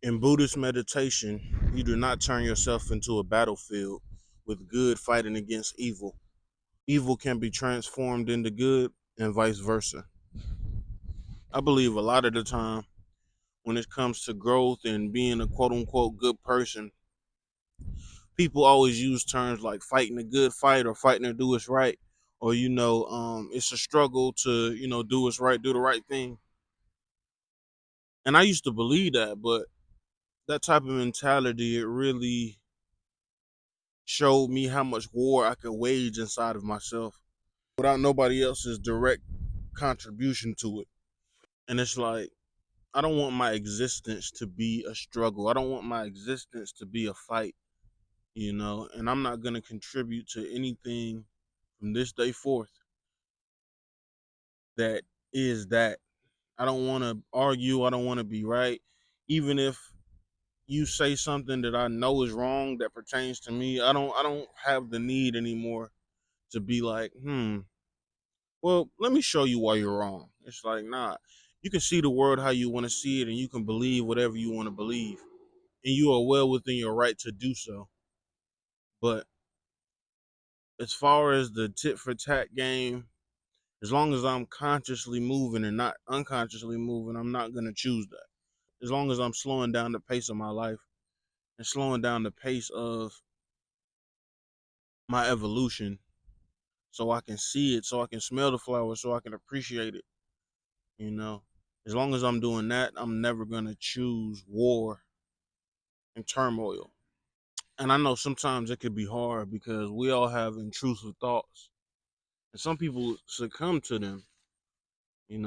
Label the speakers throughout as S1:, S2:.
S1: In Buddhist meditation, you do not turn yourself into a battlefield with good fighting against evil. Evil can be transformed into good and vice versa. I believe a lot of the time when it comes to growth and being a quote unquote good person, people always use terms like fighting a good fight or fighting to do what's right, or it's a struggle to do what's right, do the right thing. And I used to believe that, but that type of mentality, it really showed me how much war I could wage inside of myself without nobody else's direct contribution to it. And it's like, I don't want my existence to be a struggle. I don't want my existence to be a fight, and I'm not going to contribute to anything from this day forth that is that. I don't want to argue. I don't want to be right. Even if you say something that I know is wrong that pertains to me, I don't have the need anymore to be like, well, let me show you why you're wrong. It's like, nah, you can see the world how you want to see it and you can believe whatever you want to believe. And you are well within your right to do so. But as far as the tit for tat game, as long as I'm consciously moving and not unconsciously moving, I'm not going to choose that. As long as I'm slowing down the pace of my life and slowing down the pace of my evolution so I can see it, so I can smell the flowers, so I can appreciate it, you know. As long as I'm doing that, I'm never going to choose war and turmoil. And I know sometimes it could be hard because we all have intrusive thoughts. And some people succumb to them.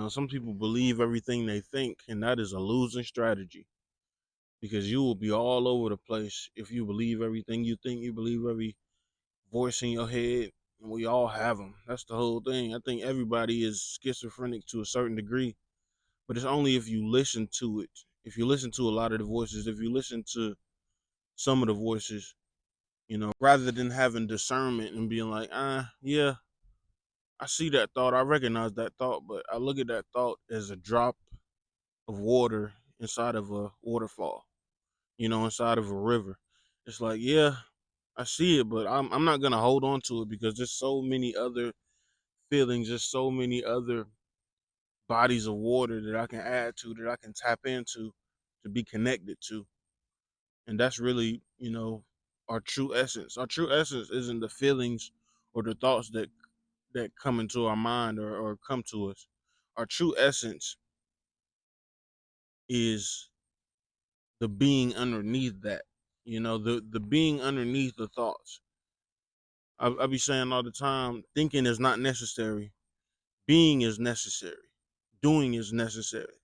S1: Some people believe everything they think, and that is a losing strategy because you will be all over the place if you believe everything you think. You believe every voice in your head, and we all have them. That's the whole thing. I think everybody is schizophrenic to a certain degree, but it's only if you listen to it. If you listen to a lot of the voices, if you listen to some of the voices, rather than having discernment and being like, yeah, I see that thought, I recognize that thought, but I look at that thought as a drop of water inside of a waterfall, inside of a river. It's like, yeah, I see it, but I'm not gonna hold on to it because there's so many other feelings, there's so many other bodies of water that I can add to, that I can tap into, to be connected to. And that's really, our true essence. Our true essence isn't the feelings or the thoughts that come into our mind or come to us. Our true essence is the being underneath that. The being underneath the thoughts. I be saying all the time, thinking is not necessary. Being is necessary. Doing is necessary.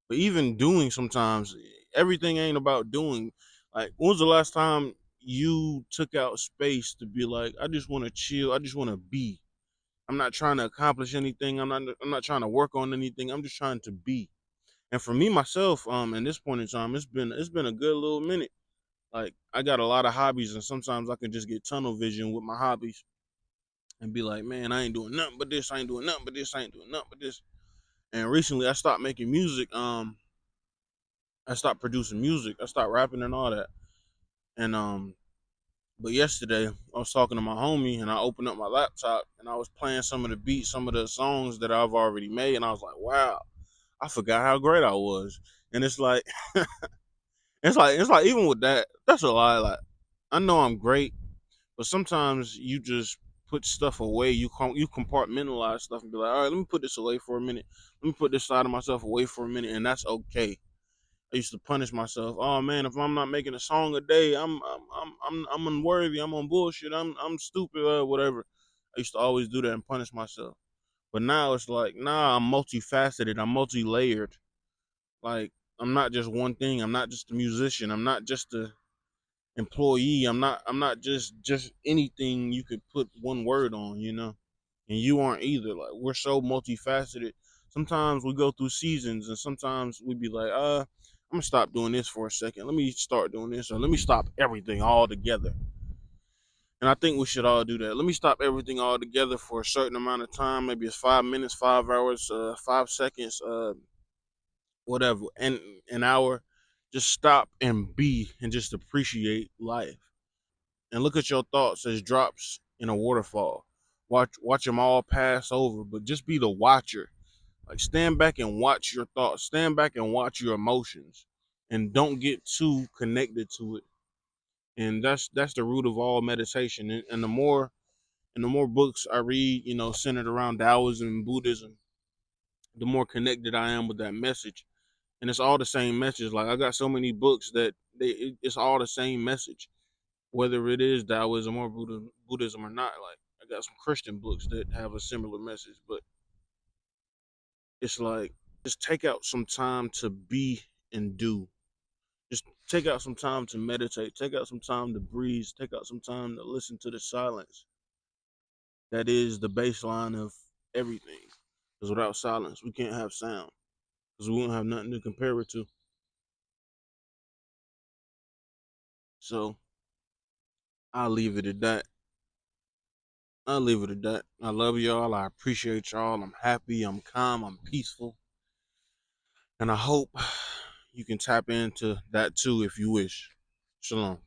S1: But even doing sometimes, everything ain't about doing. Like, when was the last time you took out space to be like, I just want to chill. I just want to be. I'm not trying to accomplish anything. I'm not trying to work on anything. I'm just trying to be. And for me myself, at this point in time, it's been a good little minute. Like, I got a lot of hobbies, and sometimes I can just get tunnel vision with my hobbies and be like, man, I ain't doing nothing but this. I ain't doing nothing but this. I ain't doing nothing but this. And recently, I stopped making music. I stopped producing music. I stopped rapping and all that. And but yesterday I was talking to my homie and I opened up my laptop and I was playing some of the beats, some of the songs that I've already made, and I was like, wow, I forgot how great I was. And it's like it's like even with that, that's a lie. Like, I know I'm great, but sometimes you just put stuff away. You compartmentalize stuff and be like, all right, let me put this away for a minute. Let me put this side of myself away for a minute, and that's okay. I used to punish myself. Oh man, if I'm not making a song a day, I'm unworthy. I'm on bullshit. I'm stupid or whatever. I used to always do that and punish myself. But now it's like, nah, I'm multifaceted. I'm multi-layered. Like, I'm not just one thing. I'm not just a musician. I'm not just a employee. I'm not just anything you could put one word on. And you aren't either. Like, we're so multifaceted. Sometimes we go through seasons and sometimes we be like, I'm gonna stop doing this for a second. Let me start doing this, or let me stop everything altogether. And I think we should all do that. Let me stop everything altogether for a certain amount of time. Maybe it's 5 minutes, 5 hours, 5 seconds, whatever, and an hour. Just stop and be and just appreciate life. And look at your thoughts as drops in a waterfall. Watch them all pass over, but just be the watcher. Like stand back and watch your thoughts. Stand back and watch your emotions, and don't get too connected to it. And that's the root of all meditation. And the more books I read, centered around Taoism and Buddhism, the more connected I am with that message. And it's all the same message. Like I got so many books that it's all the same message, whether it is Taoism or Buddhism or not. Like I got some Christian books that have a similar message, but it's like just take out some time to be and do. Just take out some time to meditate. Take out some time to breathe. Take out some time to listen to the silence. That is the baseline of everything. Because without silence, we can't have sound. Because we won't have nothing to compare it to. So I'll leave it at that. I'll leave it at that. I love y'all. I appreciate y'all. I'm happy. I'm calm. I'm peaceful. And I hope you can tap into that too if you wish. Shalom.